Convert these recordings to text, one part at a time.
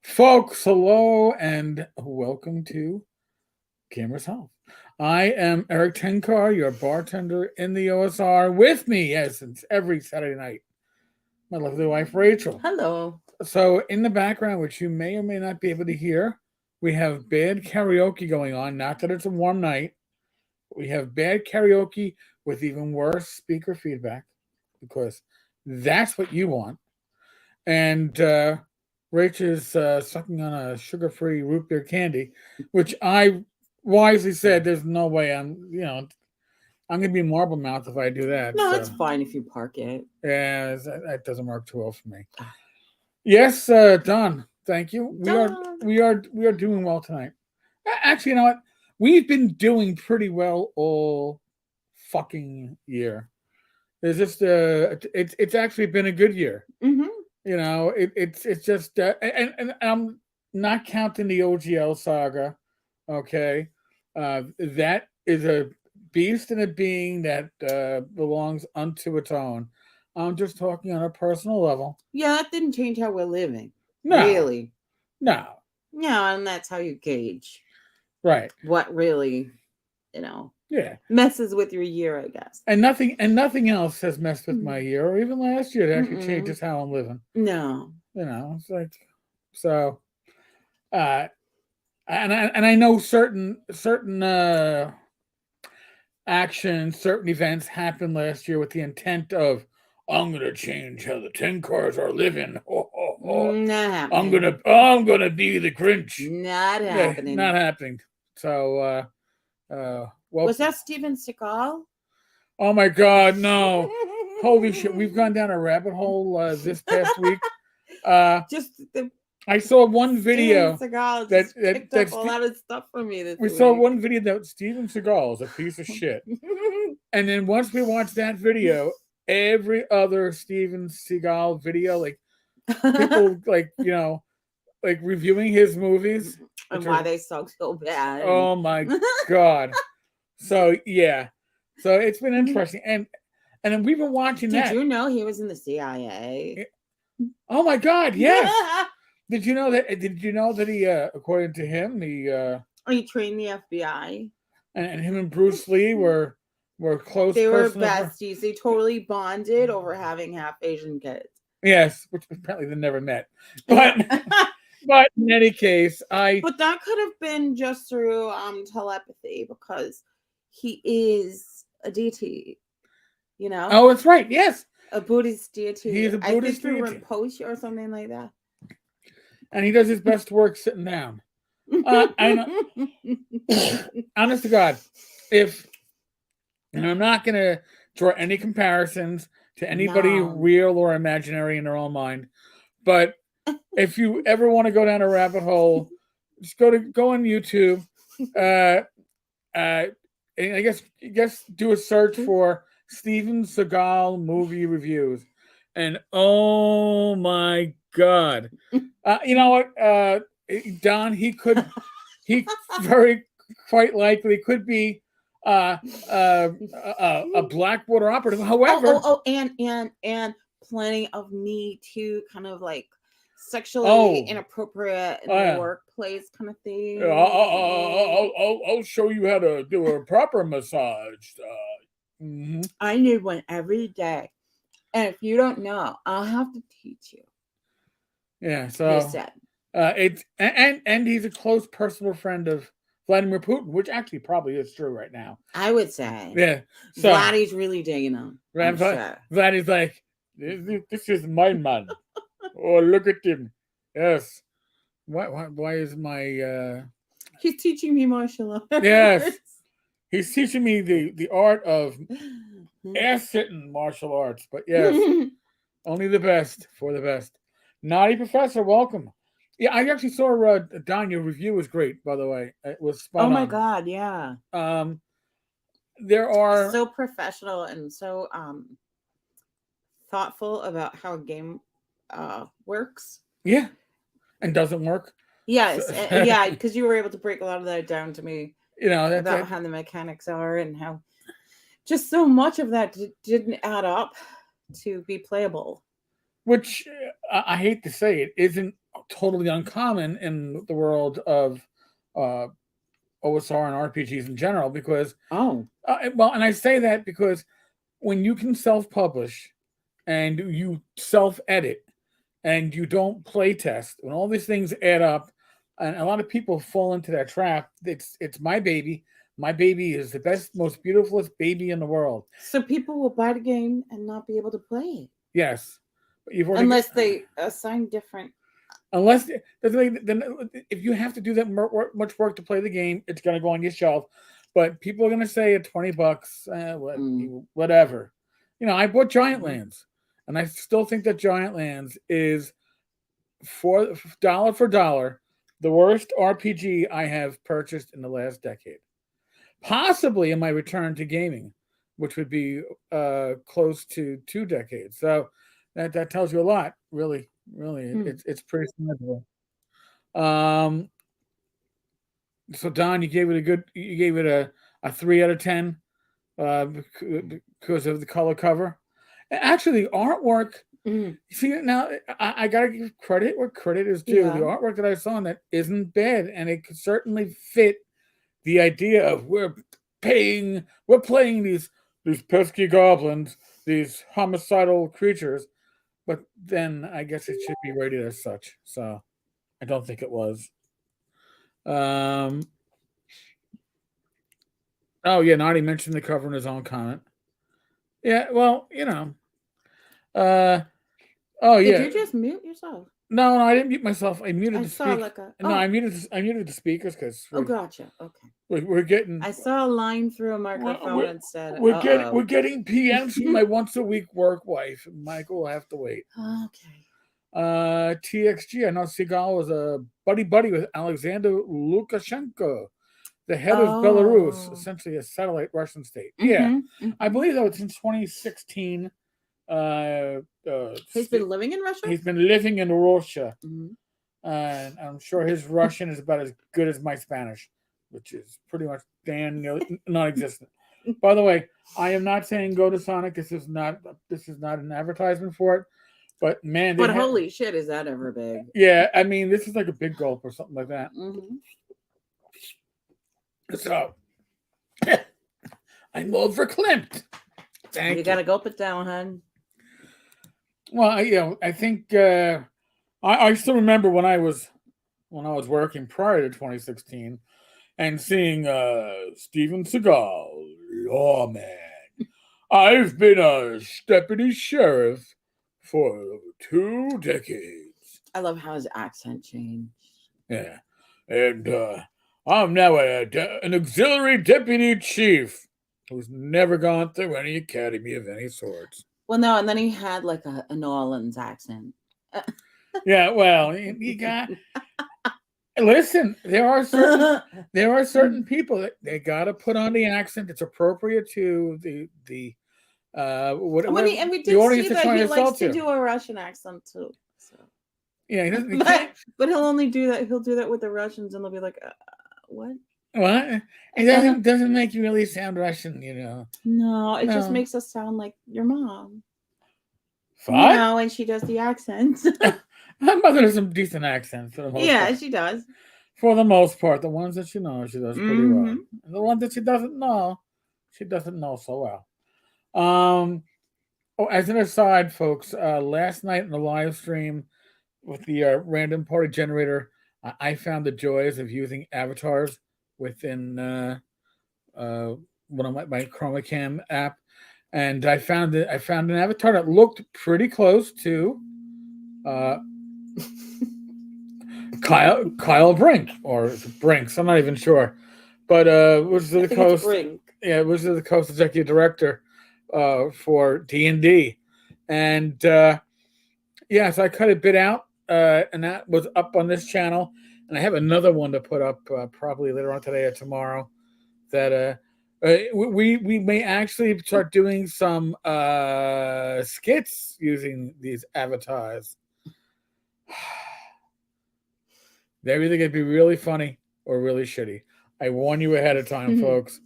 Folks, hello and welcome to Camera's Health. I am Eric Tenkar, your bartender in the OSR. With me, yes, it's every Saturday night, my lovely wife Rachel. Hello. So, in the background, which you may or may not be able to hear, we have bad karaoke going on. Not that it's a warm night, but we have bad karaoke with even worse speaker feedback because that's what you want. And Rach is sucking on a sugar-free root beer candy, which I wisely said, "There's no way I'm gonna be marble mouth if I do that." No, So, it's fine if you park it. yeah, that doesn't work too well for me. Yes, Don. Thank you. Done. We are doing well tonight. Actually, you know what? We've been doing pretty well all fucking year. There's just it's actually been a good year. Mm-hmm. It's just and I'm not counting the OGL saga. Okay, that is a beast and a being that belongs unto its own. I'm just talking on a personal level. Yeah, that didn't change how we're living. No, Really. no, Yeah, and that's how you gauge right, what really, yeah, messes with your year, I guess. and nothing else has messed with my year or even last year. That actually Mm-mm. changes how I'm living. No. It's like so. Uh, and I know certain actions, certain events happened last year with the intent of I'm gonna change how the Tenkars are living. Not I'm happening. gonna be the Grinch. Not Yeah, happening. not happening. So well, Was that Steven Seagal? oh my god, no. Holy shit, we've gone down a rabbit hole this past week. Just the I saw one video Steven Seagal that just picked up a lot of stuff from me this we week. saw one video that Steven Seagal is a piece of shit. And then once we watched that video, every other Steven Seagal video, like people like reviewing his movies and why they suck so bad. oh my god. So yeah. So it's been interesting. And then we've been watching Did that. you know he was in the CIA? Oh my god, yes. Did you know that he according to him, he trained the FBI? And him and Bruce Lee were close. They were besties. They totally bonded over having half Asian kids. Yes, which apparently they never met. But but in any case, But that could have been just through telepathy because he is a deity. Oh, that's right. Yes, a Buddhist deity. He's a Buddhist deity. deity, Rinpoche or something like that. And he does his best work sitting down. I know. Honest to God, and I'm not going to draw any comparisons to anybody real or imaginary in their own mind, but if you ever want to go down a rabbit hole, just go on YouTube. And I guess do a search for Steven Seagal movie reviews, and oh my god, you know what, Don? He very quite likely could be a Blackwater operative. However, and plenty of Me Too kind of like sexually inappropriate in the workplace kind of thing. I'll show you how to do a proper massage. Mm-hmm. I need one every day, and if you don't know, I'll have to teach you. Yeah, so he said. It's and he's a close personal friend of Vladimir Putin, which actually probably is true right now. I would say. Yeah. So Vladdy's really digging him. Vladdy's like, this is my man. Oh, look at him. Yes. Why is my He's teaching me martial arts. Yes. He's teaching me the art of ass-sitting martial arts. But yes, only the best for the best. Naughty Professor, welcome. Yeah, I actually saw Don. Your review was great, by the way. It was spot on. Oh my god, yeah. There are so professional and so thoughtful about how a game works. Yeah, and doesn't work. Yes, yeah, because you were able to break a lot of that down to me. About how the mechanics are and how just so much of that didn't add up to be playable. Which I hate to say, it isn't totally uncommon in the world of OSR and RPGs in general, because and I say that because when you can self-publish and you self-edit and you don't play test, when all these things add up, and a lot of people fall into that trap. It's my baby. My baby is the best, most beautifulest baby in the world. So people will buy the game and not be able to play it. Yes, but unless they assign different. Unless then if you have to do that much work to play the game, it's going to go on your shelf. But people are going to say at $20, whatever. I bought Giant Lands, and I still think that Giant Lands is dollar for dollar the worst RPG I have purchased in the last decade. Possibly in my return to gaming, which would be close to 2 decades. So that tells you a lot, really. It's pretty significant. So Don, you gave it a 3 out of 10 because of the color cover. Actually, the artwork. See, now I gotta give credit where credit is due. Yeah. The artwork that I saw on that isn't bad, and it could certainly fit the idea of we're playing these pesky goblins, these homicidal creatures. But then I guess it should be rated as such. So I don't think it was. Oh yeah, Nadi mentioned the cover in his own comment. Yeah, well, oh yeah. Did you just mute yourself? No, I didn't mute myself. I muted the speakers. Like No, I muted the speakers because. Gotcha. Okay. We're getting. I saw a line through a microphone and said. We're getting PMs from my once a week work wife. Michael will have to wait. Okay. TXG. I know Seagal was a buddy with Alexander Lukashenko, the head of Belarus, essentially a satellite Russian state. Yeah, I believe that was in 2016. He's been living in Russia? He's been living in Russia. And I'm sure his Russian is about as good as my Spanish, which is pretty much non-existent. By the way, I am not saying go to Sonic. This is not an advertisement for it. But man, holy shit, is that ever big? Yeah, I mean, this is like a big gulp or something like that. So I'm overclimped. You gotta gulp it down, hon. Well, I think I still remember when I was working prior to 2016 and seeing Steven Seagal, lawman. I've been a deputy sheriff for 2 decades. I love how his accent changed. Yeah, and I'm now an auxiliary deputy chief who's never gone through any academy of any sorts. Well, no, and then he had like a New Orleans accent. Yeah, well, you got. Listen, there are certain people that they got to put on the accent. It's appropriate to the and we did see that he likes to do a Russian accent too. So. Yeah, but he'll only do that. He'll do that with the Russians, and they'll be like, "What? What? It doesn't make you really sound Russian, No, it just makes us sound like your mom. What? And she does the accents. My mother has some decent accents for the most part. She does. For the most part, the ones that she knows, she does pretty well. And the ones that she doesn't know so well. As an aside, folks, last night in the live stream with the random party generator, I found the joys of using avatars within one of my Chroma Cam app, and I found an avatar that looked pretty close to Kyle Brink or Brinks. I'm not even sure, but Wizards of the Coast. Yeah, Wizards of the Coast executive director for D&D, and so I cut a bit out, and that was up on this channel, and I have another one to put up probably later on today or tomorrow. That we may actually start doing some skits using these avatars. They're either going to be really funny or really shitty. I warn you ahead of time, folks.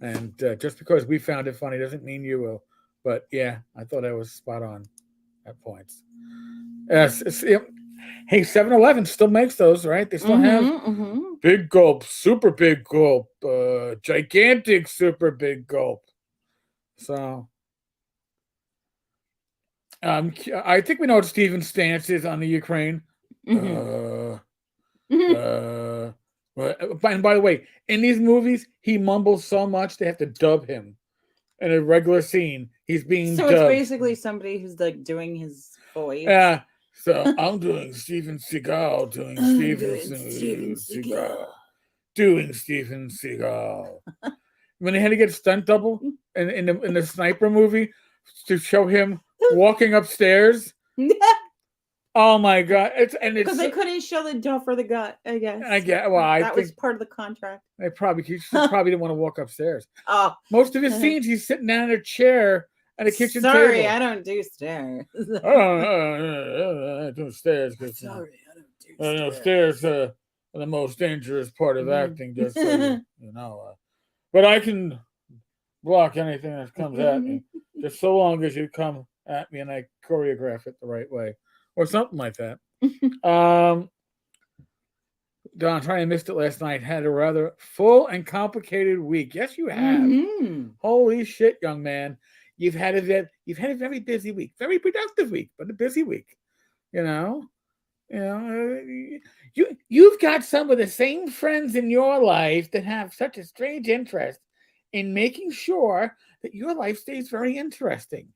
And just because we found it funny doesn't mean you will. But yeah, I thought I was spot on at points. Yes, Hey, 7-Eleven still makes those, right? They still have big gulp, super big gulp, gigantic super big gulp. So, I think we know what Steven's stance is on the Ukraine. And by the way, in these movies, he mumbles so much they have to dub him. In a regular scene, he's being dubbed. It's basically somebody who's like doing his voice. Yeah. So I'm doing Steven Seagal, doing Steven Seagal. When they had to get stunt double in the sniper movie to show him walking upstairs. Oh my god! It's because they couldn't show the jaw or the gut. I guess. That was part of the contract. They probably didn't want to walk upstairs. Oh, most of his scenes, he's sitting down in a chair at a kitchen table. Sorry, I don't do stairs. I do stairs. Sorry, I don't do stairs. Stairs are the most dangerous part of acting. Just so you know, but I can block anything that comes at me, just so long as you come at me and I choreograph it the right way. Or something like that. Don, I missed it last night. Had a rather full and complicated week. Yes, you have. Holy shit, young man! You've had a very busy week, very productive week, but a busy week. You've got some of the same friends in your life that have such a strange interest in making sure that your life stays very interesting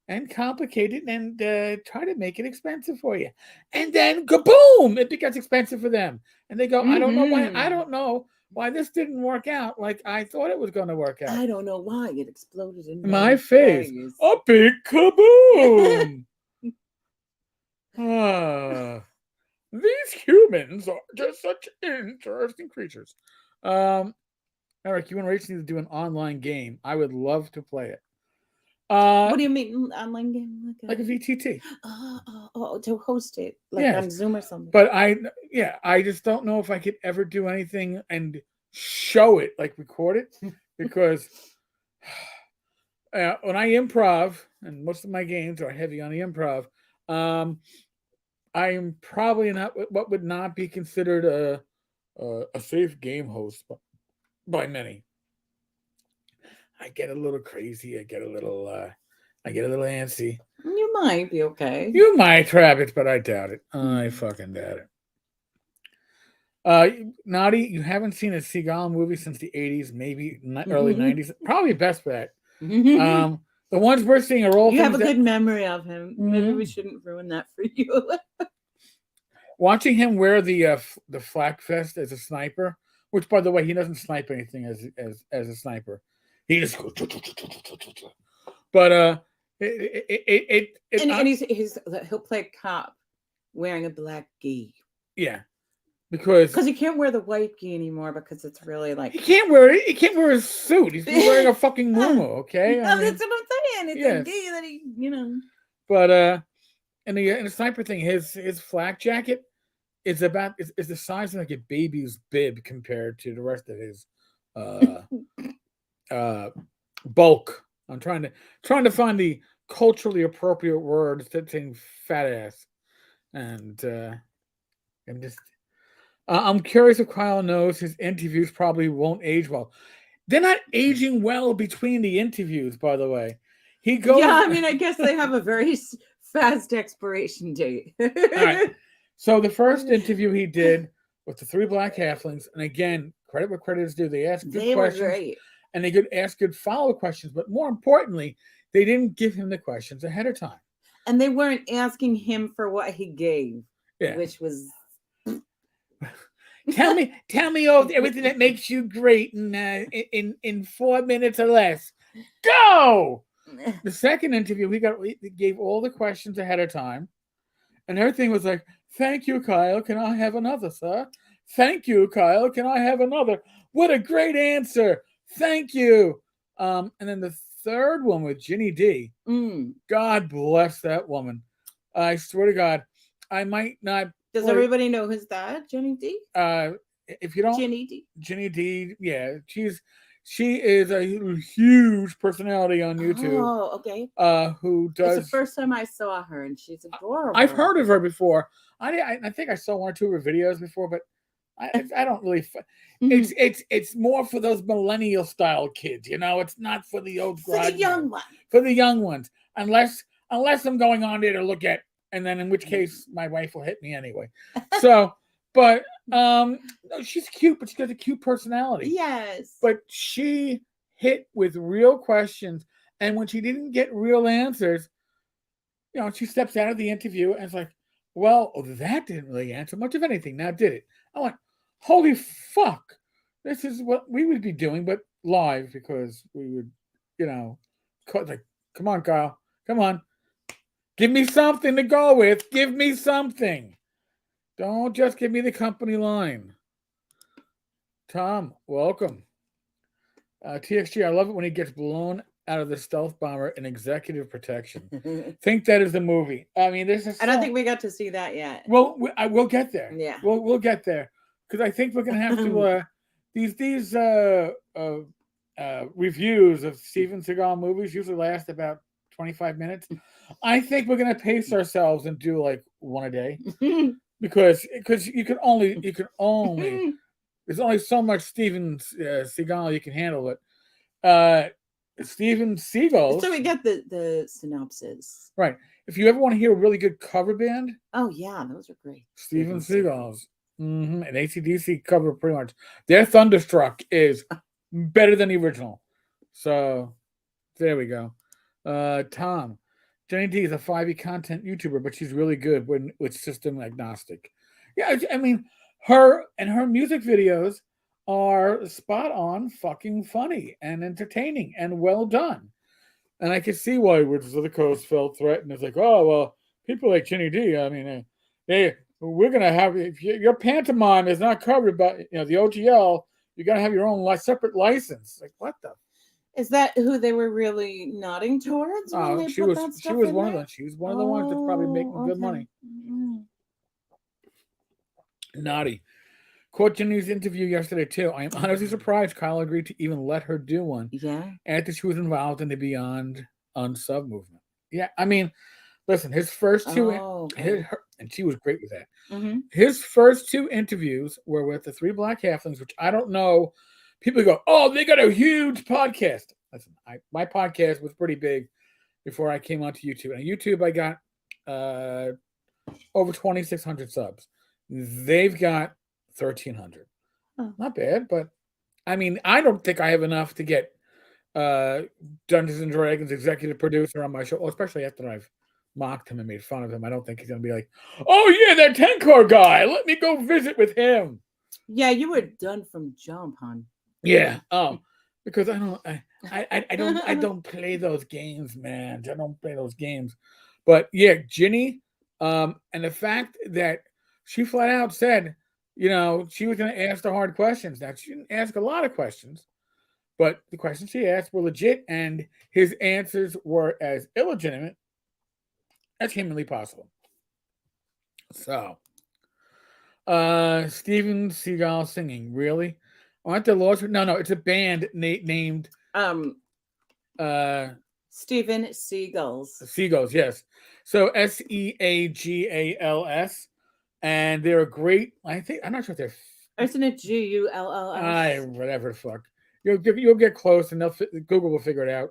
and complicated, and try to make it expensive for you, and then kaboom! It becomes expensive for them, and they go, I don't know why this didn't work out like I thought it was going to work out. I don't know why it exploded in my face. A big kaboom! These humans are just such interesting creatures. Eric, you and Rachel need to do an online game. I would love to play it. What do you mean online game? Like a VTT. To host it, on Zoom or something. But I just don't know if I could ever do anything and show it, like record it, because when I improv, and most of my games are heavy on the improv, I am probably not what would not be considered a safe game host by many. I get a little crazy. I get a little antsy. You might be okay. You might, Rabbit, but I doubt it. I fucking doubt it. Naughty, you haven't seen a Seagal movie since the 80s, maybe early 90s. Probably best bet. The ones we're seeing are all. You have a good memory of him. Maybe we shouldn't ruin that for you. Watching him wear the flak vest as a sniper, which, by the way, he doesn't snipe anything as a sniper. He just goes, but he'll play a cop wearing a black gi. Yeah, because he can't wear the white gi anymore because it's really like he can't wear it. He can't wear his suit. He's wearing a fucking muumuu. Okay, that's what I'm saying. It's a gi that he, But in the sniper thing, his flak jacket is the size of like a baby's bib compared to the rest of his bulk. I'm trying to find the culturally appropriate word to saying fat ass, and I'm curious if Kyle knows his interviews probably won't age well. They're not aging well between the interviews, by the way. He goes. Yeah, I mean, I guess they have a very fast expiration date. All right. So the first interview he did with the 3 black halflings, and again, credit where credit is due. They asked good questions. Were great. And they could ask good follow-up questions, but more importantly, they didn't give him the questions ahead of time. And they weren't asking him for what he gave, which was tell me everything that makes you great in 4 minutes or less. Go. The second interview, we gave all the questions ahead of time, and everything was like, "Thank you, Kyle. Can I have another, sir? Thank you, Kyle. Can I have another? What a great answer. Thank you." And then the third one with Ginny D. God bless that woman. I swear to God, I might not. Does everybody know who's that? Ginny D? If you don't, Ginny D. Ginny D. Yeah, She is a huge personality on YouTube. Oh, okay. Who does? It's the first time I saw her, and she's adorable. I've heard of her before. I think I saw 1 or 2 of her videos before, but I don't really. It's more for those millennial style kids, you know. It's not for the old for the young ones. For the young ones, unless I'm going on there to look at, and then in which case my wife will hit me anyway. So, but she's cute, but she got a cute personality. Yes. But she hit with real questions, and when she didn't get real answers, you know, she steps out of the interview and it's like, well, that didn't really answer much of anything, now did it? I went, holy fuck. This is what we would be doing, but live, because we would, you know, like, come on, Kyle. Come on. Give me something to go with. Give me something. Don't just give me the company line. Tom, welcome. TXG, I love it when he gets blown out of the stealth bomber in executive protection. Think that is the movie. I mean, this is. I don't think we got to see that yet. Well, we'll get there. Yeah, we'll get there, because I think we're gonna have to these reviews of Steven Seagal movies usually last about 25 minutes. I think we're gonna pace ourselves and do like 1 a day, because you can only there's only so much Steven Seagal you can handle it. Steven Seagal. So we get the synopsis. Right. If you ever want to hear a really good cover band. Oh, yeah, those are great. Steven Seagal's. An AC/DC cover, pretty much. Their Thunderstruck is better than the original. So, there we go. Tom. Jenny D is a 5e content YouTuber, but she's really good with system agnostic. Yeah, I mean, her music videos are spot on, fucking funny and entertaining and well done. And I can see why Wizards of the Coast felt threatened. It's like, oh, well, people like Jenny D, I mean, we're going to have, if your pantomime is not covered by, you know, the OGL, you're going to have your own separate license. Like, what the? Is that who they were really nodding towards? When she was one of them. She was one of the ones that's probably making good money. Mm-hmm. Naughty. Quote Jenny's interview yesterday, too. I am honestly surprised Kyle agreed to even let her do one. Yeah. After she was involved in the Beyond Unsub movement. Yeah, I mean, listen, his first two, and she was great with that. Mm-hmm. His first 2 interviews were with the 3 Black Halflings, which I don't know. People go, oh, they got a huge podcast. Listen, my podcast was pretty big before I came onto YouTube. On YouTube, I got over 2,600 subs. They've got 1,300. Oh. Not bad, but I mean, I don't think I have enough to get Dungeons and Dragons executive producer on my show, especially after I've mocked him and made fun of him. I don't think he's going to be like, oh, yeah, that Tenkar guy. Let me go visit with him. Yeah, you were done from jump, hon. Yeah. Because I don't play those games, man. I don't play those games. But yeah, Ginny, and the fact that she flat out said, you know, she was going to ask the hard questions. Now, she didn't ask a lot of questions, but the questions she asked were legit, and his answers were as illegitimate as humanly possible. So, Steven Seagal singing, really? Aren't there laws? No, it's a band named Steven Seagals. Seagals, yes. So Seagals, and they're a great. I'm not sure if they're. Isn't it GULLS? Whatever the fuck. You'll get close, and Google will figure it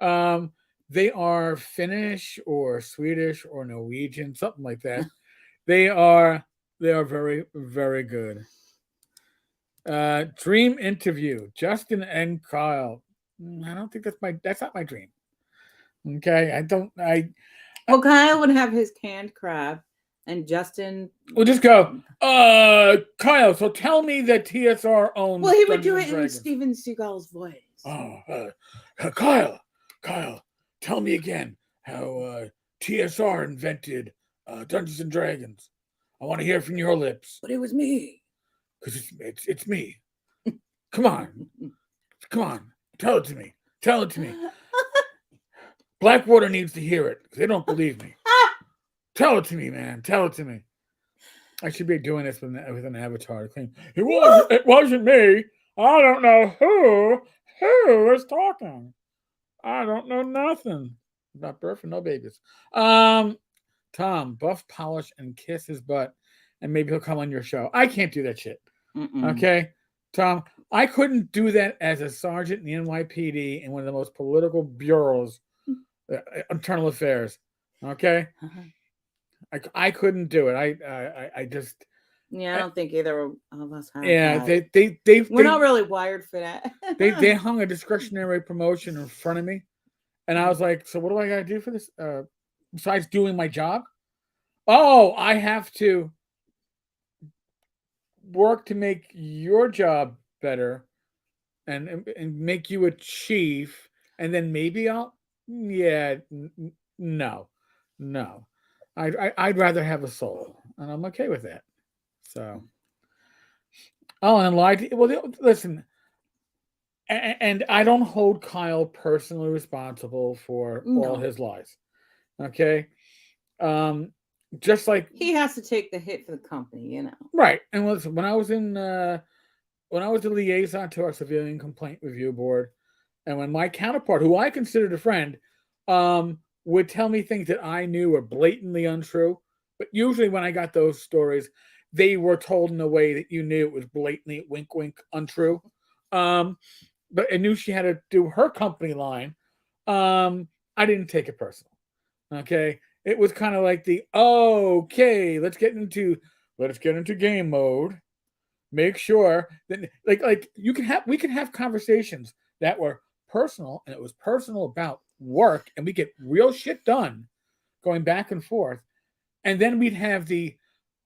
out. They are Finnish or Swedish or Norwegian, something like that. They are very, very good. Dream interview, Justin and Kyle. I don't think that's not my dream. Okay, Well, Kyle would have his canned crab, and Justin. We'll just go. Kyle, so tell me that TSR owns. Well, he would do it in Steven Seagal's voice. Kyle, tell me again how TSR invented Dungeons and Dragons. I want to hear from your lips. But it was me. Because it's me. Come on. Tell it to me. Blackwater needs to hear it. They don't believe me. Tell it to me, man. Tell it to me. I should be doing this with an avatar. It wasn't me. I don't know who Who is talking? I don't know nothing. Not birth and no babies. Tom, buff, polish, and kiss his butt, and maybe he'll come on your show. I can't do that shit. Okay, Tom, I couldn't do that as a sergeant in the NYPD in one of the most political bureaus, internal affairs. Okay, I couldn't do it. I just. Yeah, I don't think either of us have. Yeah, that. We're not really wired for that. they hung a discretionary promotion in front of me, and I was like, "So what do I got to do for this? Besides doing my job? Oh, I have to work to make your job better, and make you a chief, and then maybe I'll. Yeah, no. I'd rather have a soul, and I'm okay with that. So." Oh, and lied. Well, listen, and I don't hold Kyle personally responsible for all his lies. Okay, just like he has to take the hit for the company, Right. And listen, when I was the liaison to our civilian complaint review board, and when my counterpart, who I considered a friend, would tell me things that I knew were blatantly untrue, but usually when I got those stories, they were told in a way that you knew it was blatantly wink, wink, untrue. But I knew she had to do her company line. I didn't take it personal. Okay, it was kind of like okay, let's get into game mode. Make sure that we can have conversations that were personal, and it was personal about work, and we get real shit done, going back and forth, and then we'd have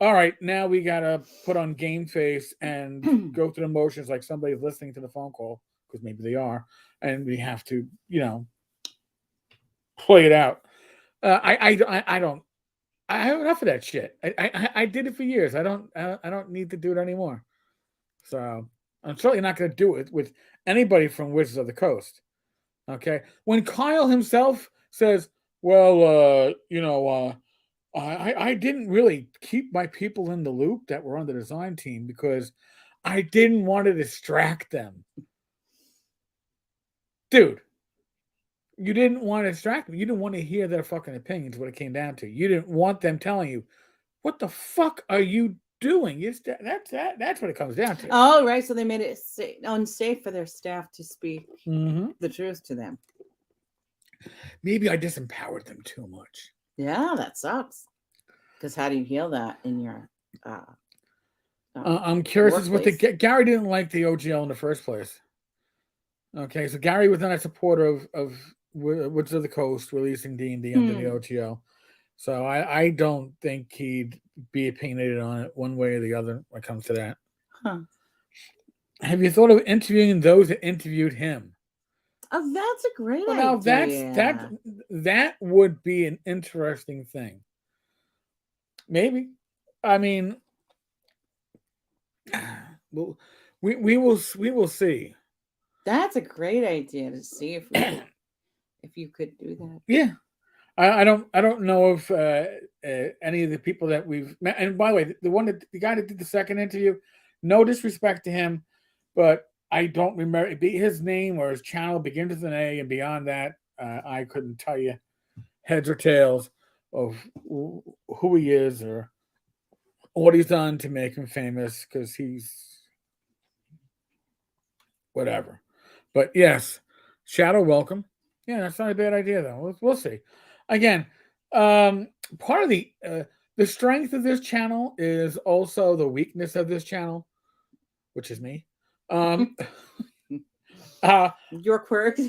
all right, now we gotta put on game face and go through the motions like somebody's listening to the phone call, because maybe they are, and we have to, play it out. I don't. I have enough of that shit. I did it for years. I don't need to do it anymore. So I'm certainly not going to do it with anybody from Wizards of the Coast. Okay, when Kyle himself says, "Well, I didn't really keep my people in the loop that were on the design team because I didn't want to distract them." Dude, you didn't want to distract them. You didn't want to hear their fucking opinions, what it came down to. You didn't want them telling you, what the fuck are you doing? That's what it comes down to. Oh, right. So they made it unsafe for their staff to speak the truth to them. Maybe I disempowered them too much. Yeah, that sucks. Because how do you heal that in your I'm curious as what Gary didn't like the OGL in the first place. Okay, so Gary was not a supporter of Wizards of the Coast releasing D&D under the OGL. So I don't think he'd be opinionated on it one way or the other when it comes to that. Huh. Have you thought of interviewing those that interviewed him? Oh, that's a great idea. Now that would be an interesting thing. Maybe. I mean, we will see. That's a great idea to see if you could do that. Yeah. I don't know if any of the people that we've met, and by the way, the guy that did the second interview, no disrespect to him, but I don't remember his name or his channel begins with an A, and beyond that, I couldn't tell you heads or tails of who he is or what he's done to make him famous, because he's whatever. But yes, Shadow, welcome. Yeah, that's not a bad idea though. We'll see. Again, part of the strength of this channel is also the weakness of this channel, which is me. Your quirks.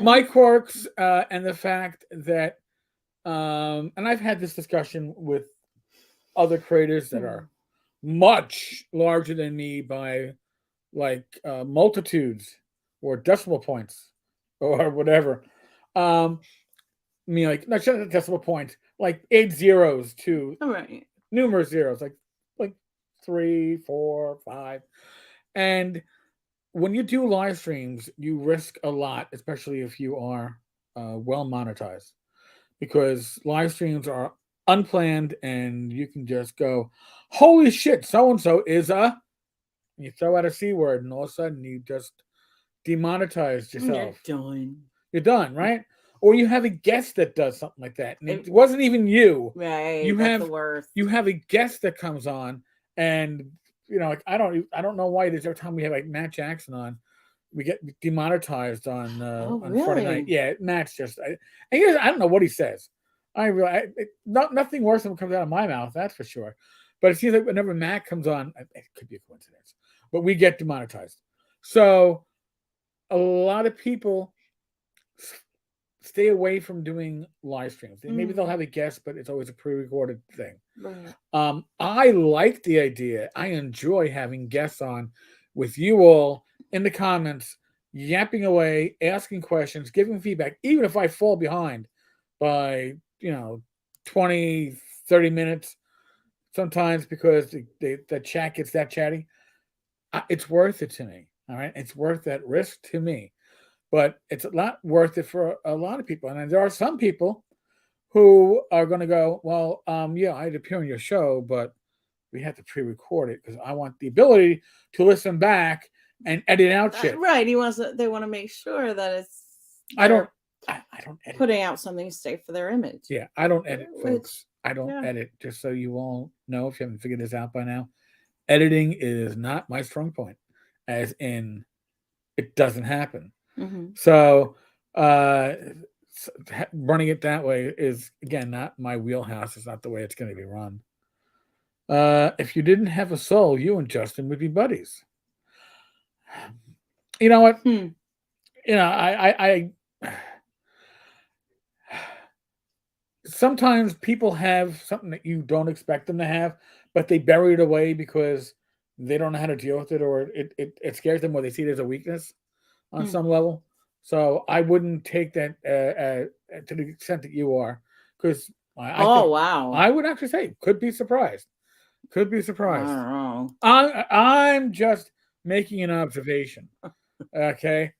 My quirks, and the fact that, and I've had this discussion with other creators that are much larger than me by multitudes or decimal points or whatever. Not just decimal points, like 8 zeros to numerous zeros, like 3, 4, 5. And when you do live streams, you risk a lot, especially if you are well monetized, because live streams are unplanned and you can just go, holy shit, so-and-so is you throw out a C word and all of a sudden you just demonetized yourself. You're done, right? Or you have a guest that does something like that, and it wasn't even you. Right. That's the worst. You have a guest that comes on, and like I don't know why every time we have like Matt Jackson on, we get demonetized on Friday night. Yeah, Matt's just I don't know what he says. Nothing worse than what comes out of my mouth, that's for sure. But it seems like whenever Matt comes on, it could be a coincidence, but we get demonetized. So a lot of people stay away from doing live streams. Maybe they'll have a guest, but it's always a pre-recorded thing. Right. I like the idea. I enjoy having guests on with you all in the comments, yapping away, asking questions, giving feedback, even if I fall behind by 20, 30 minutes sometimes because the chat gets that chatty. It's worth it to me. All right. It's worth that risk to me. But it's not worth it for a lot of people. And there are some people who are going to go, well, yeah, I'd appear on your show, but we have to pre-record it because I want the ability to listen back and edit out shit. Right. They want to make sure that it's. I don't edit. Putting out something safe for their image. Yeah, I don't edit, folks. I don't edit. Just so you all know, if you haven't figured this out by now, editing is not my strong point. As in, it doesn't happen. Mm-hmm. So running it that way is, again, not my wheelhouse. It's not the way it's going to be run. If you didn't have a soul, you and Justin would be buddies. You know what? I sometimes people have something that you don't expect them to have, but they bury it away because they don't know how to deal with it, or it scares them, or they see it as a weakness on some level. So I wouldn't take that to the extent that you are, because wow, I would actually say could be surprised. Could be surprised. I don't know. I'm just making an observation. Okay,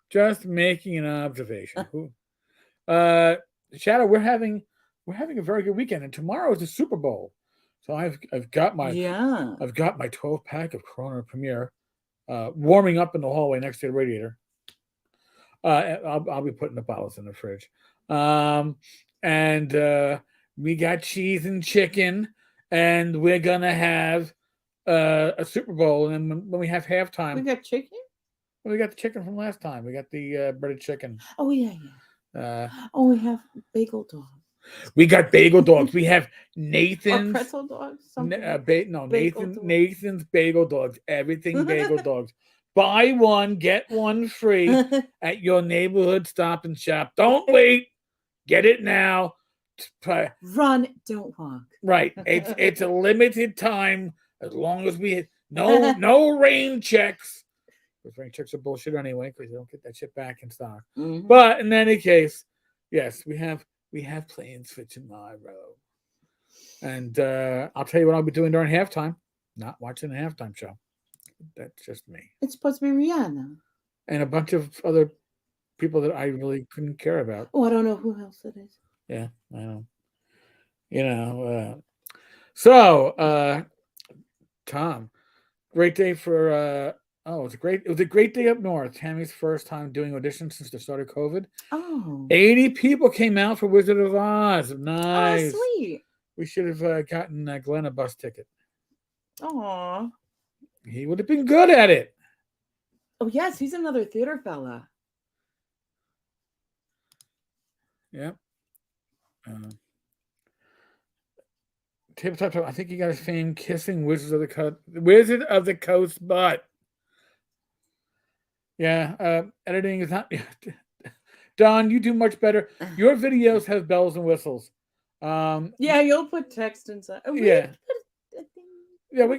just making an observation. Shadow, we're having a very good weekend, and tomorrow is the Super Bowl. So I've got my 12-pack of Corona Premier warming up in the hallway next to the radiator. I'll be putting the bottles in the fridge. And we got cheese and chicken, and we're gonna have a Super Bowl. And when we have halftime, we got chicken. Well, we got the chicken from last time. We got the breaded chicken. Oh yeah. We have bagel dogs. We got bagel dogs. We have Nathan's or pretzel dogs. Nathan's bagel dogs. Everything bagel dogs. Buy one, get one free at your neighborhood Stop and Shop. Don't wait. Get it now. Run, don't walk. Right. It's a limited time. As long as we no rain checks. Because rain checks are bullshit anyway, because you don't get that shit back in stock. Mm-hmm. But in any case, yes, we have plans for tomorrow. And I'll tell you what I'll be doing during halftime. Not watching the halftime show. That's just me. It's supposed to be Rihanna. And a bunch of other people that I really couldn't care about. Oh, I don't know who else it is. Yeah, I know. So, Tom, great day for it was a great day up north. Tammy's first time doing auditions since the start of COVID. Oh. 80 people came out for Wizard of Oz. Nice. Oh, sweet. We should have gotten Glenn a bus ticket. Aw. He would have been good at it. Oh, yes. He's another theater fella. Yep. Tabletop. I think he got his fame kissing Wizard of the Coast butt. Yeah, editing is not. Don, you do much better. Your videos have bells and whistles. Yeah, you'll put text inside. Oh, yeah.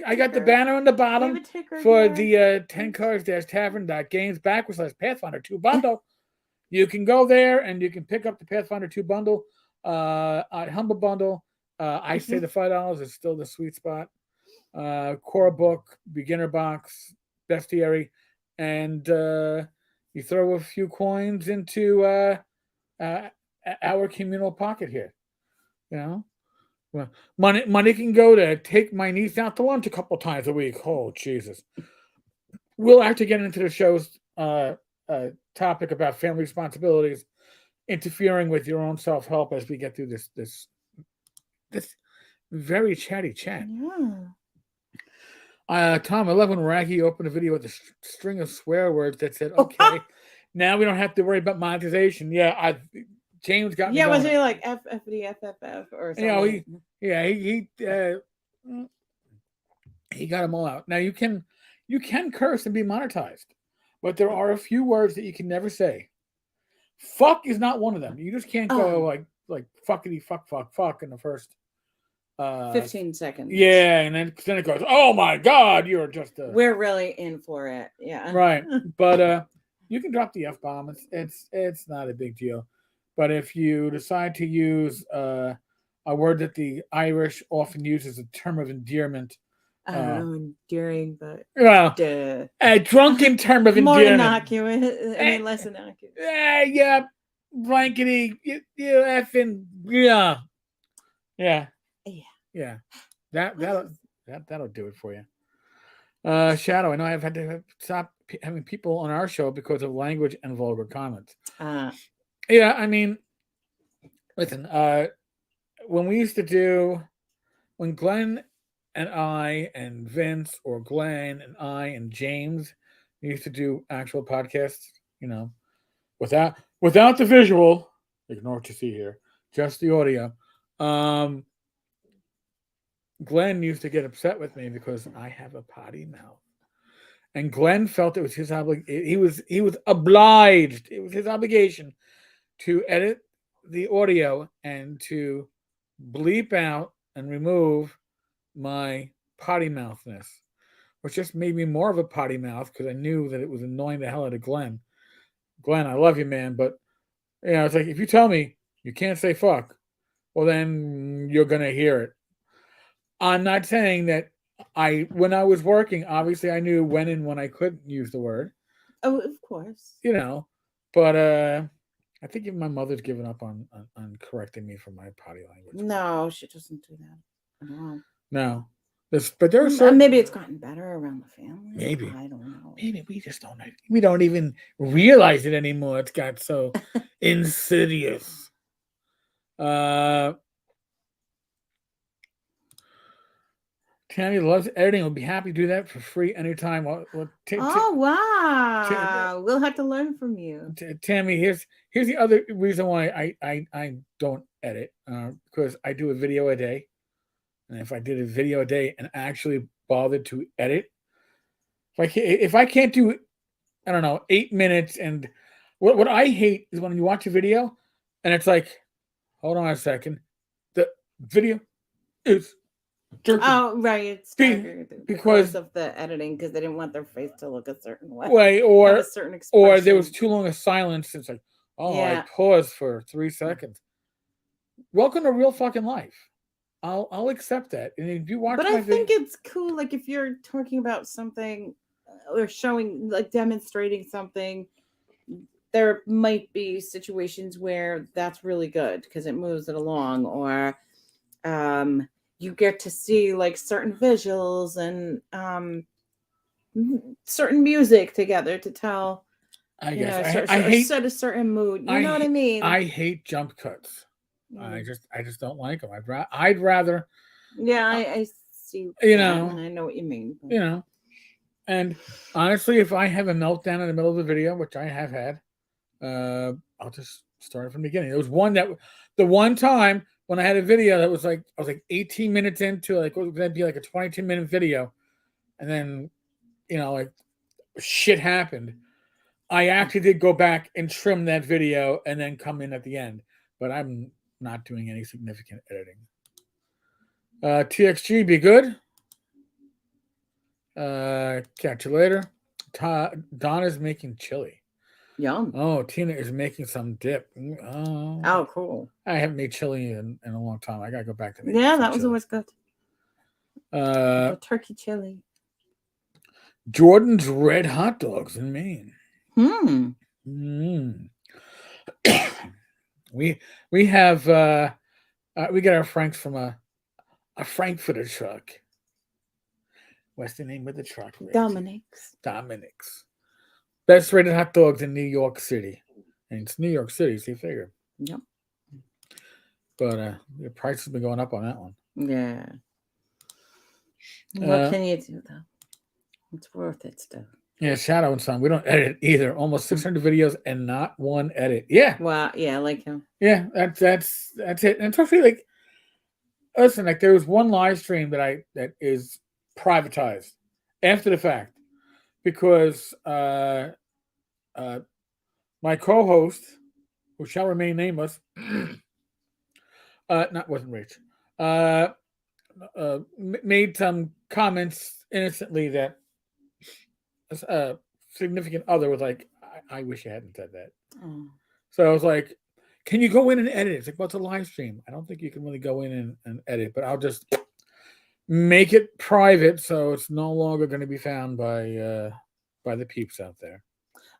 I got the banner on the bottom for the Tenkars-Tavern.games /Pathfinder 2 bundle. You can go there and you can pick up the Pathfinder 2 bundle at Humble Bundle. I say the $5 is still the sweet spot. Core book, beginner box, bestiary, and you throw a few coins into our communal pocket here. You know, well, money can go to take my niece out to lunch a couple times a week. Oh, Jesus. We'll actually get into the shows topic about family responsibilities interfering with your own self-help as we get through this very chatty chat. Tom, I love when Raggy opened a video with a string of swear words that said, "Okay, now we don't have to worry about monetization." Yeah, James got me. Yeah, was he like FFD, FFF or something? He got them all out. Now you can curse and be monetized, but there are a few words that you can never say. Fuck is not one of them. You just can't go like fuckity fuck in the first 15 seconds. Yeah, and then it goes, "Oh my god, you're just we're really in for it." Yeah. Right. But you can drop the F-bomb. It's not a big deal. But if you decide to use a word that the Irish often use as a term of endearment, I don't know, endearing, but a drunken term of more endearment. Innocuous. I mean, less innocuous. Yeah, blankety, you effing, yeah. That'll do it for you. Shadow, I know I've had to stop having people on our show because of language and vulgar comments. Yeah, I mean, listen, when Glenn and I and Vince or Glenn and I and James used to do actual podcasts, without the visual, ignore what you see here, just the audio. Glenn used to get upset with me because I have a potty mouth. And Glenn felt it was his obligation. He was obliged. It was his obligation to edit the audio and to bleep out and remove my potty mouthness, which just made me more of a potty mouth because I knew that it was annoying the hell out of Glenn. Glenn, I love you, man, but it's like if you tell me you can't say fuck, well then you're gonna hear it. I'm not saying that when I was working, obviously I knew when and when I couldn't use the word. Oh, of course. But I think even my mother's given up on correcting me for my potty language. No, she doesn't do that at all. No. But there are certain... Maybe it's gotten better around the family. Maybe. I don't know. Maybe we just don't know. We don't even realize it anymore. It's got so insidious. Tammy loves editing. We'll be happy to do that for free anytime. Wow. We'll have to learn from you. Tammy, here's the other reason why I don't edit. Because I do a video a day. And if I did a video a day and actually bothered to edit, if I can't do, 8 minutes, and what I hate is when you watch a video and it's like, hold on a second, the video is jerky. Oh, right. It's because of the editing, because they didn't want their face to look a certain way. Or a certain expression. Or there was too long a silence. It's like, I paused for 3 seconds. Welcome to real fucking life. I'll accept that. And if you watch, but I think it's cool. Like if you're talking about something or showing, like demonstrating something, there might be situations where that's really good because it moves it along, or you get to see like certain visuals and certain music together to tell. I guess I hate set a certain mood. You know what I mean? I hate jump cuts. I just don't like them. I'd rather. Yeah, I see. I know what you mean. And honestly, if I have a meltdown in the middle of the video, which I have had, I'll just start from the beginning. There was the one time when I had a video that was like, I was like 18 minutes into it was going to be like a 22-minute video, and then, like shit happened. I actually did go back and trim that video and then come in at the end, but I'm not doing any significant editing. TXG, be good. Catch you later. Donna's making chili. Yum. Oh, Tina is making some dip. Oh, cool. I haven't made chili in a long time. I gotta go back to that was chili. Always good. Turkey chili. Jordan's Red Hot Dogs in Maine. We have we get our Franks from a Frankfurter truck. What's the name of the truck? Dominic's. Best rated hot dogs in New York City. And it's New York City, so you figure. Yep. But the price has been going up on that one. Yeah. What can you do though? It's worth it still. Yeah, Shadow and Son. We don't edit either. Almost 600 videos and not one edit. Yeah. Wow. Yeah, like him. Yeah, that's it. And especially like, listen, like there was one live stream that is privatized after the fact because my co-host, who shall remain nameless, wasn't Rach, made some comments innocently that a significant other was like, I wish you hadn't said that. Oh. So I was like, can you go in and edit? It's like, what's a live stream? I don't think you can really go in and edit, but I'll just make it private so it's no longer going to be found by the peeps out there.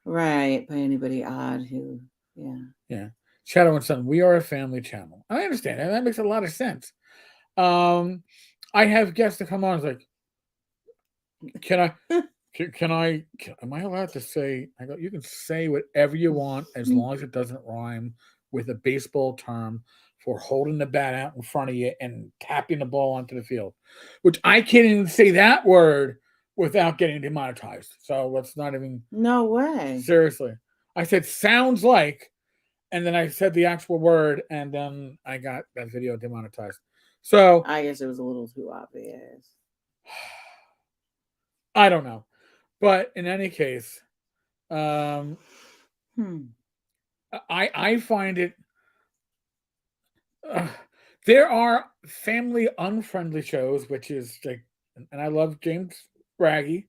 Right, by anybody odd who, Yeah. Shadow and Son, we are a family channel. I understand that. That makes a lot of sense. I have guests that come on. It's like, am I allowed to say? I go, you can say whatever you want as long as it doesn't rhyme with a baseball term for holding the bat out in front of you and tapping the ball onto the field, which I can't even say that word without getting demonetized. So let's not even. No way. Seriously. I said sounds like, and then I said the actual word, and then I got that video demonetized. So I guess it was a little too obvious. I don't know. But in any case, I find it. There are family unfriendly shows, which is like, and I love James Braggy,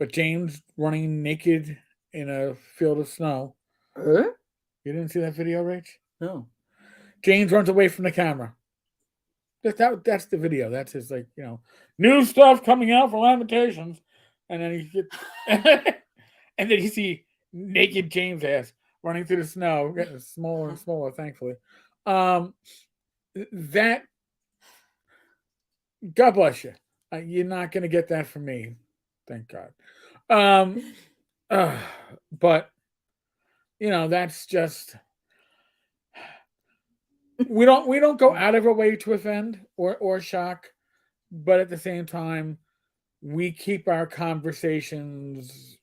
but James running naked in a field of snow. You didn't see that video, Rach? No. James runs away from the camera. That's the video. That's his, like, new stuff coming out for Lamentations. And then he gets, and then you see naked James ass running through the snow, getting smaller and smaller, thankfully. That, God bless you. You're not going to get that from me. Thank God. But, that's just, we don't go out of our way to offend or shock, but at the same time, we keep our conversations,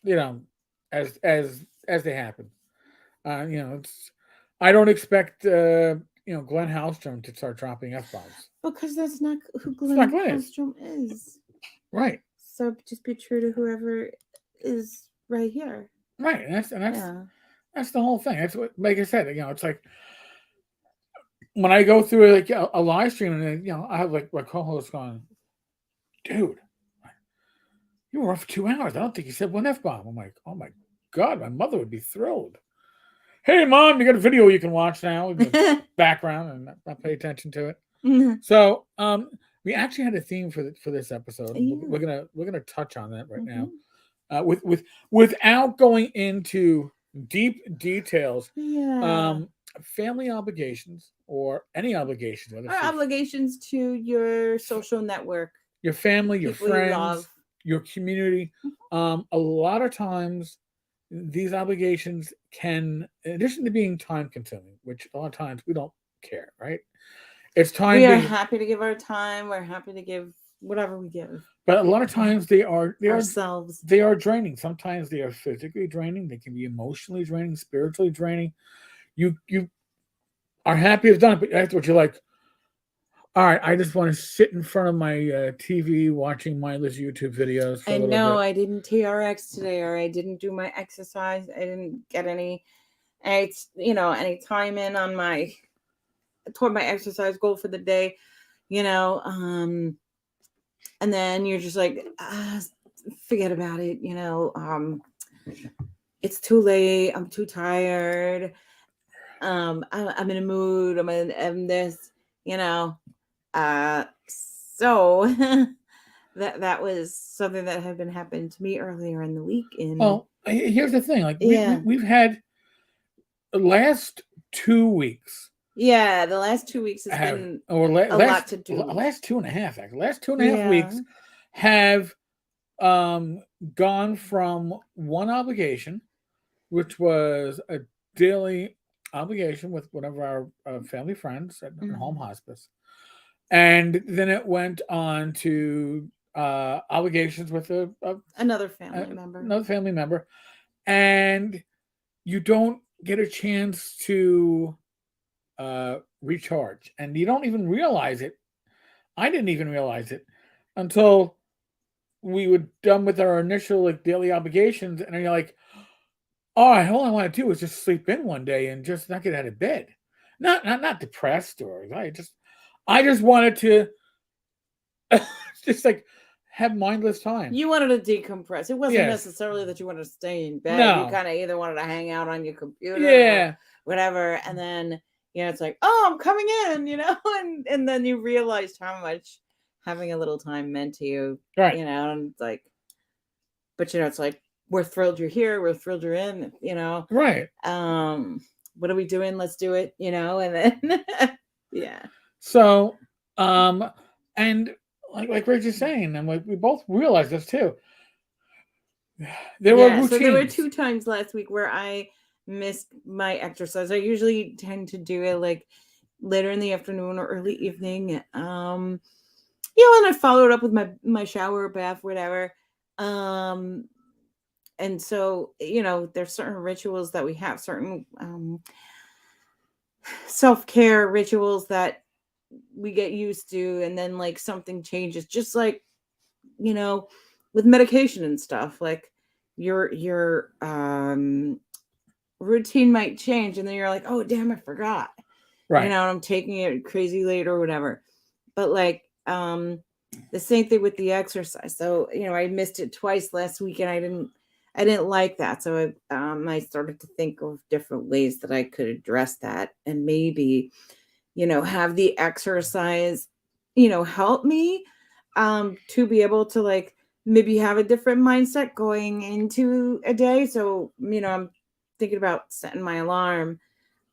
as they happen. I don't expect Glenn Hallstrom to start dropping F-bombs. Because that's not who Glenn Hallstrom is. Right. So just be true to whoever is right here. Right. And that's the whole thing. That's what, like I said, it's like when I go through like a live stream and I have like my co-host going, dude, you were on for 2 hours. I don't think you said one F-bomb. I'm like, oh my God, my mother would be thrilled. Hey, Mom, you got a video you can watch now in the background and not pay attention to it. Mm-hmm. So we actually had a theme for this episode. Yeah. We're gonna touch on that right now. Without going into deep details. Yeah. Family obligations or any obligations. Or obligations to your social network. Your family, your friends, your community. A lot of times these obligations can, in addition to being time consuming, which a lot of times we don't care, right? It's time. We are happy to give our time. We're happy to give whatever we give. But a lot of times they are ourselves. They are draining. Sometimes they are physically draining. They can be emotionally draining, spiritually draining. You are happy it's done it, but afterwards you're like, all right, I just want to sit in front of my TV watching mindless YouTube videos. I know I didn't TRX today, or I didn't do my exercise. I didn't get any time in on toward my exercise goal for the day, and then you're just like, forget about it. It's too late. I'm too tired. I'm in a mood. I'm this, so that was something that had been happening to me earlier in the week. Here's the thing. Like we've had the last 2 weeks. Yeah, the last 2 weeks has been a lot to do. Last 2.5, actually. Last 2.5 weeks have gone from one obligation, which was a daily obligation with one of our family friends at home hospice, and then it went on to obligations with Another family member. another family member, and you don't get a chance to recharge, and you don't even realize it. I didn't even realize it until we were done with our initial like daily obligations, and you're like, oh, all I want to do is just sleep in one day and just not get out of bed. Not depressed or I just wanted to just like have mindless time. You wanted to decompress. It wasn't Yes. necessarily that you wanted to stay in bed. No. You kind of either wanted to hang out on your computer Yeah. or whatever. And then, it's like, oh, I'm coming in, and then you realized how much having a little time meant to you, Right. and it's like, but it's like, we're thrilled you're here. We're thrilled you're in, Right. What are we doing? Let's do it, and then, yeah. So, and like Rachel's saying, and we both realized this too. There were routines. So there were 2 times last week where I missed my exercise. I usually tend to do it like later in the afternoon or early evening. And I followed up with my shower, bath, whatever. And so, there's certain rituals that we have, certain self-care rituals that we get used to, and then like something changes, just like, with medication and stuff, like your routine might change, and then you're like, oh damn, I forgot. Right. And I'm taking it crazy late or whatever. But like the same thing with the exercise. So I missed it twice last week, and I didn't like that. So I started to think of different ways that I could address that, and maybe have the exercise help me to be able to like maybe have a different mindset going into a day. So, I'm thinking about setting my alarm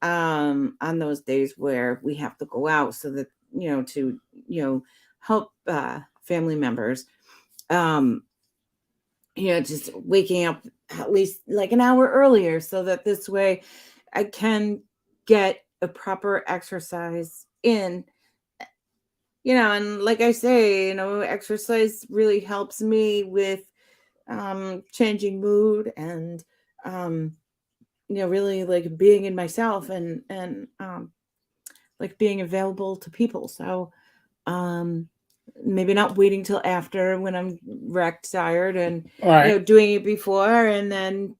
on those days where we have to go out, so that, to, help family members. Just waking up at least like an hour earlier, so that this way I can get a proper exercise in. And like I say, exercise really helps me with changing mood and really like being in myself and like being available to people. So maybe not waiting till after when I'm wrecked, tired, and doing it before, and then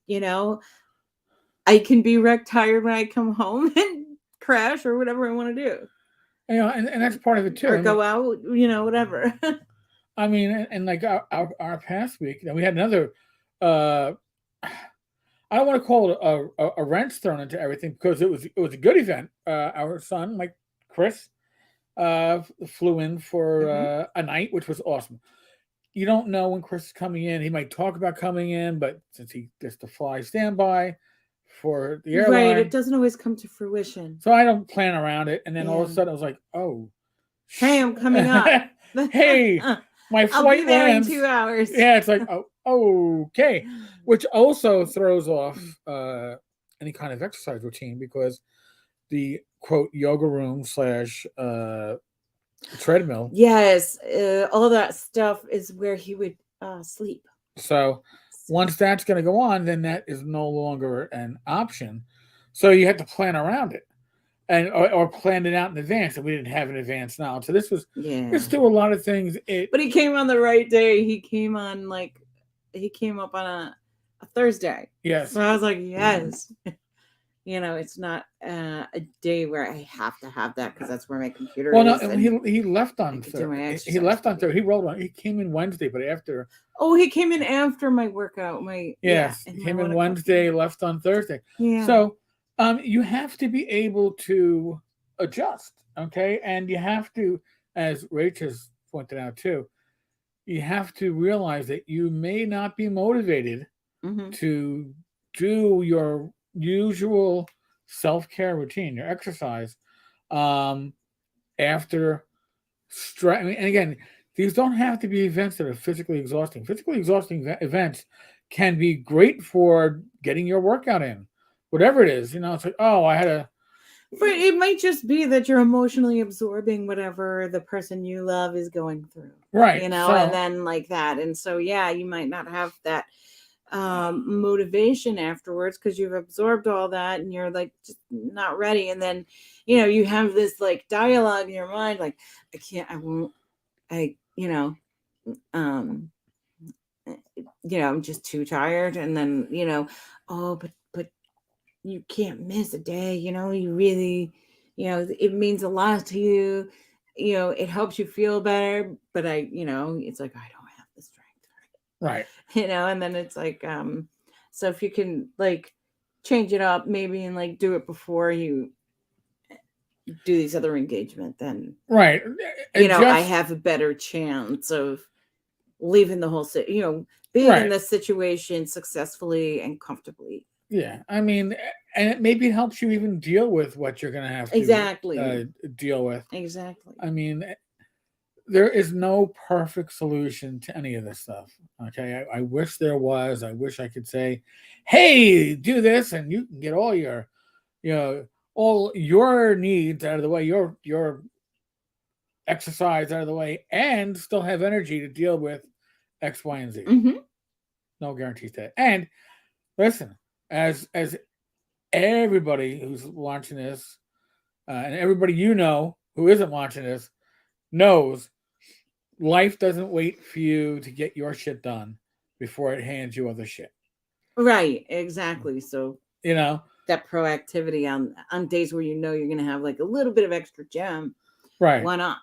I can be wrecked, tired when I come home and crash or whatever I want to do. And that's part of it too. Or go out, whatever. I mean, and like our past week, we had another. I don't want to call it a wrench thrown into everything, because it was a good event. Our son, like Chris, flew in for a night, which was awesome. You don't know when Chris is coming in. He might talk about coming in, but since he gets to fly standby for the airline, right, it doesn't always come to fruition. So I don't plan around it. And then all of a sudden, I was like, "Oh, hey, I'm coming up. Hey, my flight I'll be there lands in 2 hours." Yeah, it's like, oh, okay, which also throws off any kind of exercise routine, because the quote yoga room / treadmill. Yes, all that stuff is where he would sleep. So once that's going to go on, then that is no longer an option. So you have to plan around it, and or plan it out in advance. And we didn't have an advance knowledge, so this was There's still a lot of things. But he came on the right day. He came up on a Thursday. Yes. So I was like, yes. It's not a day where I have to have that, because that's where my computer is. Well, no, he left on Thursday. He left on Thursday. He rolled on. He came in Wednesday, but after. Oh, he came in after my workout. Yes, he came in Wednesday, left on Thursday. Yeah. So, you have to be able to adjust, okay, and you have to, as Rach has pointed out too, you have to realize that you may not be motivated to do your usual self-care routine, your exercise, after stress. And again, these don't have to be events that are physically exhausting. Physically exhausting events can be great for getting your workout in, whatever it is. It's like, oh, I had a. It might just be that you're emotionally absorbing whatever the person you love is going through, Right. and So, then like that, and so yeah, you might not have that motivation afterwards because you've absorbed all that and you're like just not ready, and then you have this like dialogue in your mind like, I can't, I won't, um I'm just too tired, and then oh, but you can't miss a day, you really, it means a lot to you, it helps you feel better, but it's like, I don't have the strength, right. and then it's like, so if you can like change it up maybe and like do it before you do these other engagement, then Right. I have a better chance of leaving the whole being Right. in this situation successfully and comfortably. Yeah, I mean, and it maybe helps you even deal with what you're going to have to Exactly. deal with. Exactly. I mean, there is no perfect solution to any of this stuff. Okay, I wish there was. I wish I could say, "Hey, do this, and you can get all your, all your needs out of the way, your exercise out of the way, and still have energy to deal with X, Y, and Z." Mm-hmm. No guarantees to that. And listen, as everybody who's launching this, and everybody who isn't launching this, knows life doesn't wait for you to get your shit done before it hands you other shit. Right, exactly. So that proactivity on days where you're going to have like a little bit of extra jam, right? Why not?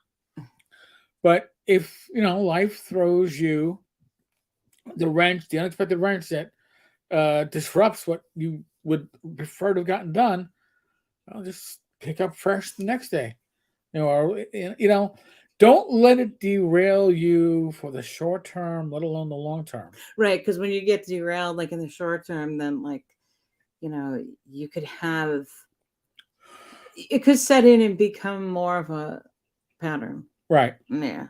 But if life throws you the unexpected wrench that disrupts what you would prefer to have gotten done, I'll just pick up fresh the next day. Don't let it derail you for the short term, let alone the long term. Right, because when you get derailed, like in the short term, then like, you could have, it could set in and become more of a pattern. Right. Yeah.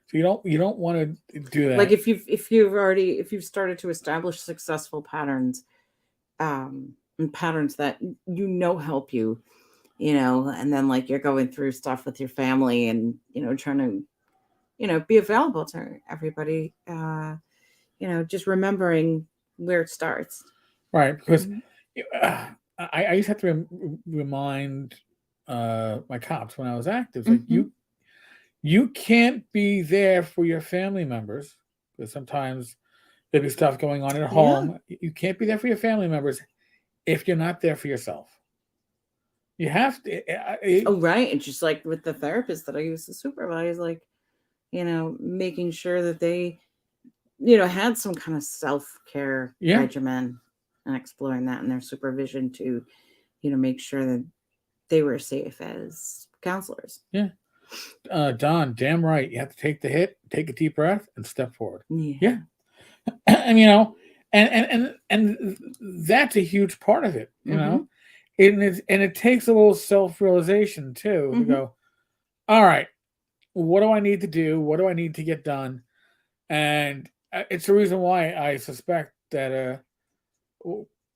So you don't want to do that. Like if you've started to establish successful patterns, and patterns that help you, and then like you're going through stuff with your family and trying to be available to everybody, just remembering where it starts. Right, because I used to have to remind my cops when I was active, like you can't be there for your family members because sometimes there'll be stuff going on at home. Yeah. You can't be there for your family members if you're not there for yourself. You have to. Oh, right. And just like with the therapist that I used to supervise, like, making sure that they, had some kind of self-care regimen and exploring that in their supervision to, make sure that they were safe as counselors. Yeah. Don, damn right. You have to take the hit, take a deep breath, and step forward. Yeah. And and that's a huge part of it, and it takes a little self-realization too to go, all right, what do I need to do? What do I need to get done? And it's the reason why I suspect that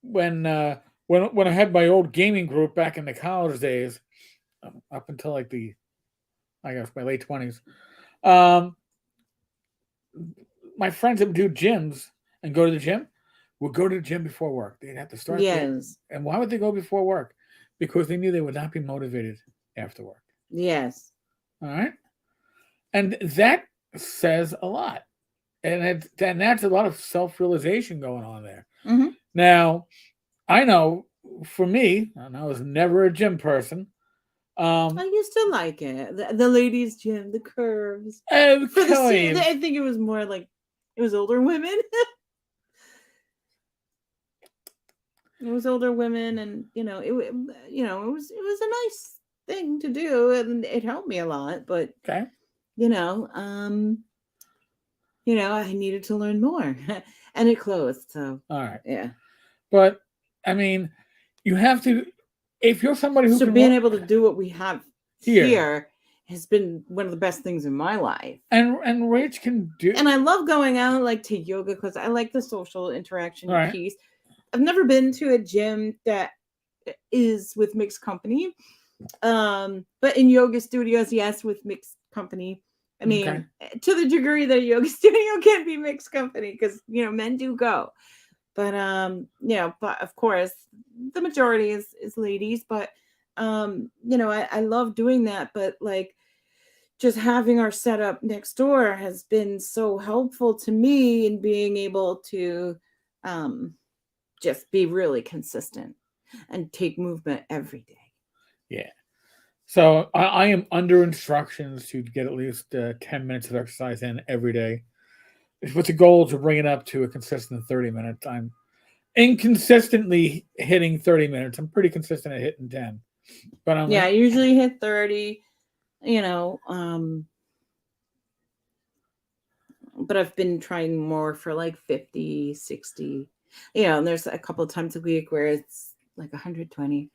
when I had my old gaming group back in the college days, up until like my late 20s, my friends that would do gyms and go to the gym would go to the gym before work. They'd have to start. Yes. And why would they go before work? Because they knew they would not be motivated after work. Yes. All right. And that says a lot. And that's a lot of self-realization going on there. Now, I know for me, and I was never a gym person. I used to like it. The ladies' gym, the curves. I think it was more like it was older women. It was older women, and it was a nice thing to do, and it helped me a lot. But okay. I needed to learn more, and it closed. So all right, yeah. But I mean, you have to, if you're somebody who being able to do what we have here has been one of the best things in my life. And Rach can do. And I love going out like to yoga because I like the social interaction Right. piece. I've never been to a gym that is with mixed company. But in yoga studios, yes, with mixed company. I mean, to the degree that a yoga studio can be mixed company, because men do go. But but of course the majority is ladies. But I love doing that. But like just having our setup next door has been so helpful to me in being able to just be really consistent and take movement every day. Yeah. So I am under instructions to get at least 10 minutes of exercise in every day. With the goal to bring it up to a consistent 30 minutes. I'm inconsistently hitting 30 minutes. I'm pretty consistent at hitting 10. But I usually hit 30, but I've been trying more for like 50, 60. And there's a couple of times a week where it's like 120.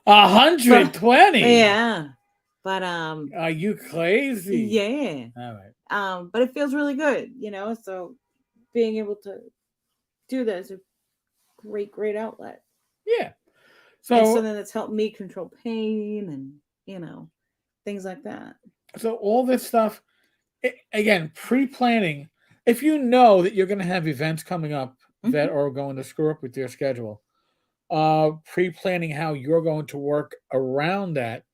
120? Yeah. But are you crazy? Yeah. All right. But it feels really good, so being able to do that is a great outlet. Yeah. So it's something that's helped me control pain and things like that. So all this stuff, again, pre-planning. If you know that you're going to have events coming up that are going to screw up with your schedule, pre-planning how you're going to work around that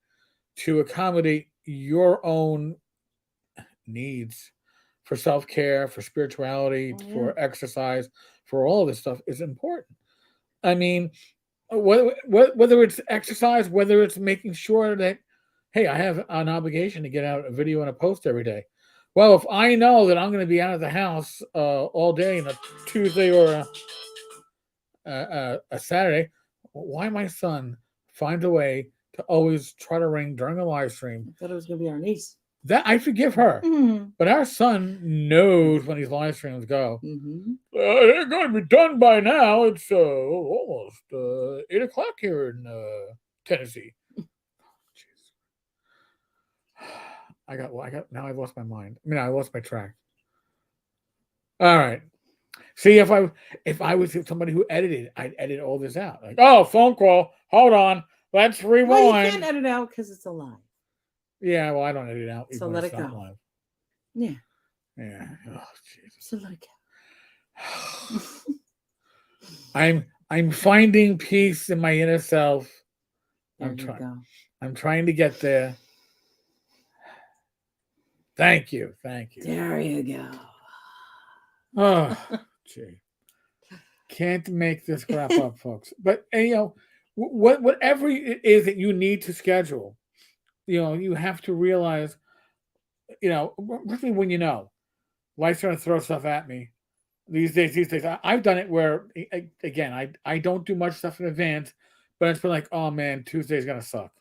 to accommodate your own needs for self-care, for spirituality, for exercise, for all of this stuff is important. I mean, whether it's exercise, whether it's making sure that, hey, I have an obligation to get out a video and a post every day. Well, if I know that I'm going to be out of the house all day on a Tuesday or a Saturday, why my son finds a way to always try to ring during a live stream? I thought it was going to be our niece. That I forgive her, but our son knows when these live streams go. They're going to be done by now. It's almost 8 o'clock here in Tennessee. I got. Now I've lost my mind. I mean, I lost my track. All right. See, if I was somebody who edited, I'd edit all this out. Like, oh, phone call. Hold on. Let's rewind. Well, you can't edit out because it's a lie. Yeah, well, I don't edit out. So let it go. Live. Yeah. Yeah. Oh, Jesus. So let it go. I'm finding peace in my inner self. I'm trying to get there. Thank you. There you go. Oh, gee. Can't make this crap up, folks. But whatever it is that you need to schedule, you have to realize, particularly when life's going to throw stuff at me. These days, I've done it where, again, I don't do much stuff in advance, but it's been like, oh man, Tuesday's going to suck.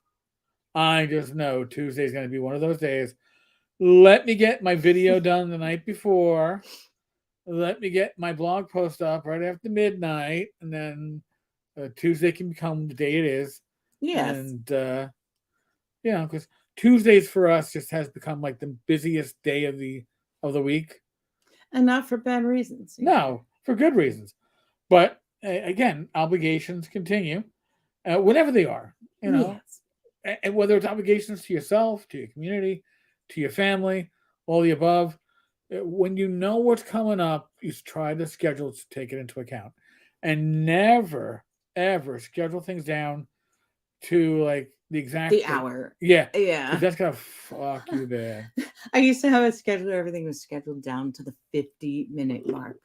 I just know Tuesday's going to be one of those days. Let me get my video done the night before. Let me get my blog post up right after midnight, and then Tuesday can become the day it is. Yes. And, because Tuesdays for us just has become like the busiest day of the week. And not for bad reasons. No, for good reasons. But again, obligations continue, whatever they are, Yes. and whether it's obligations to yourself, to your community, to your family, all the above. When you know what's coming up, you try the schedule to take it into account, and never ever schedule things down to like the hour. Yeah. That's gonna fuck you bad. I used to have a schedule. Everything was scheduled down to the 50-minute mark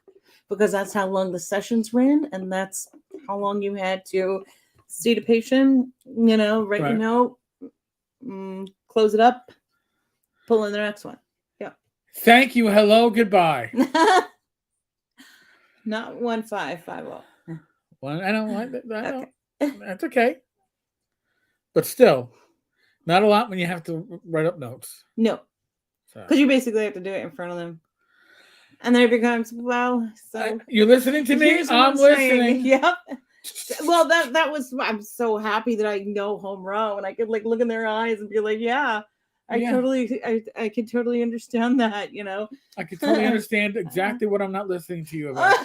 because that's how long the sessions ran, and that's how long you had to see the patient. Write your note, close it up, pull in the next one. Yeah. Thank you. Hello. Goodbye. Not 1550. Well, I don't like that. Okay. That's okay. But still, not a lot when you have to write up notes. No. Because you basically have to do it in front of them. And then it becomes, you're listening to me? I'm listening. Yep. Well, that was, I'm so happy that I know home row and I could look in their eyes and be like, yeah, I can totally understand that, you know. I can totally understand exactly what I'm not listening to you about.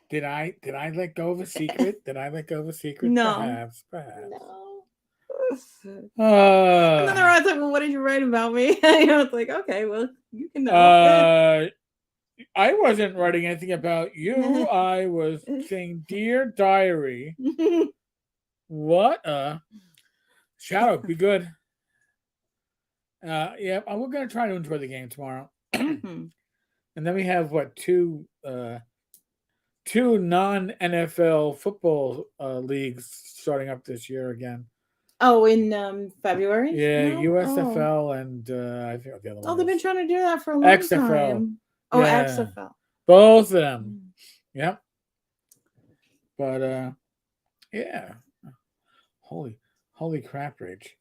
Did I let go of a secret? Did I let go of a secret? No. Perhaps. No. Uh, And then they're all like, well, what did you write about me? You know, it's like, okay, well, you can know. I wasn't writing anything about you. I was saying, dear diary, what a Shadow, be good. Yeah, we're gonna try to enjoy the game tomorrow. Mhm. And then we have what two non-NFL football leagues starting up this year again. Oh, in February? Yeah, No? USFL and I think the other one. Oh, they've been is trying to do that for a long XFL. time. Oh, Yeah. XFL. Both of them. Mm. Yep. But yeah. Holy crap, Rich.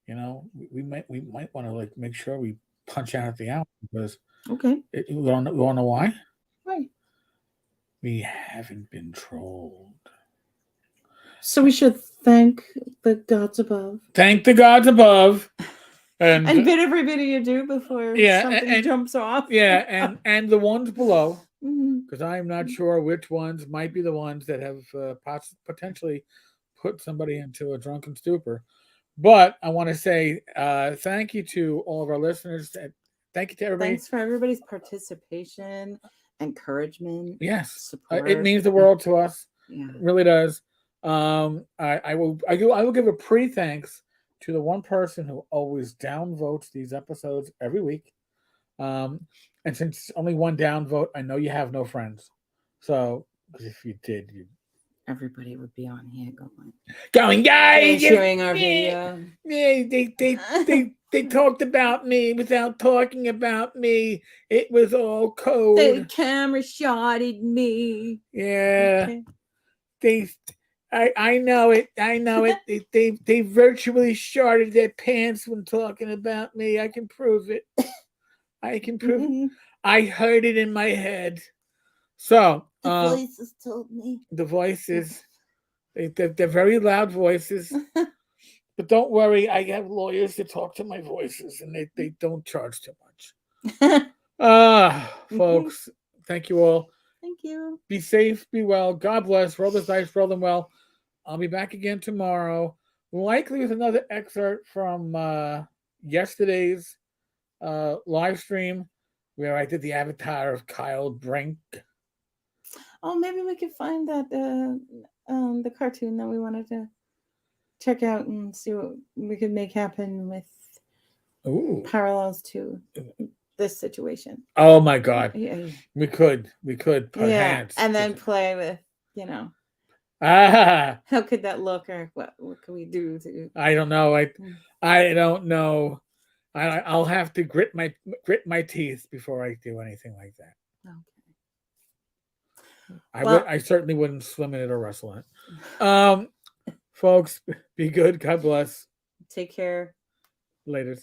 You know, we might want to like make sure we punch out at the hour because Okay. you want to know why? Right. We haven't been trolled. So we should thank the gods above. Thank the gods above. And bid everybody you do before something jumps off. Yeah, and the ones below. Mhm. Because I'm not sure which ones might be the ones that have potentially put somebody into a drunken stupor. But I want to say thank you to all of our listeners. Thank you to everybody. Thanks for everybody's participation, encouragement. Yes, support. it means the world to us. Yeah. It really does. I will give a pre-thanks to the one person who always downvotes these episodes every week. And since only one downvote, I know you have no friends. So if you did, everybody would be on here going, guys, sharing our video. Yeah, they talked about me without talking about me. It was all code. The camera shotted me. Yeah, okay. I know it. I know it. They virtually shorted their pants when talking about me. I can prove it. I can prove it. I heard it in my head. So the voices told me. The voices, they're very loud voices. But don't worry, I have lawyers that talk to my voices, and they don't charge too much. Folks, thank you all. Thank you. Be safe, be well. God bless. Roll the dice, roll them well. I'll be back again tomorrow, likely with another excerpt from yesterday's live stream where I did the avatar of Kyle Brink. Oh, maybe we could find that the cartoon that we wanted to check out and see what we could make happen with parallels to this situation. Oh my God. Yeah. We could perhaps. And then play with, you know. How could that look, or what can we do to I don't know. I don't know. I'll have to grit my teeth before I do anything like that. Okay. I certainly wouldn't swim in it or wrestle in it. Folks, be good. God bless. Take care. Later.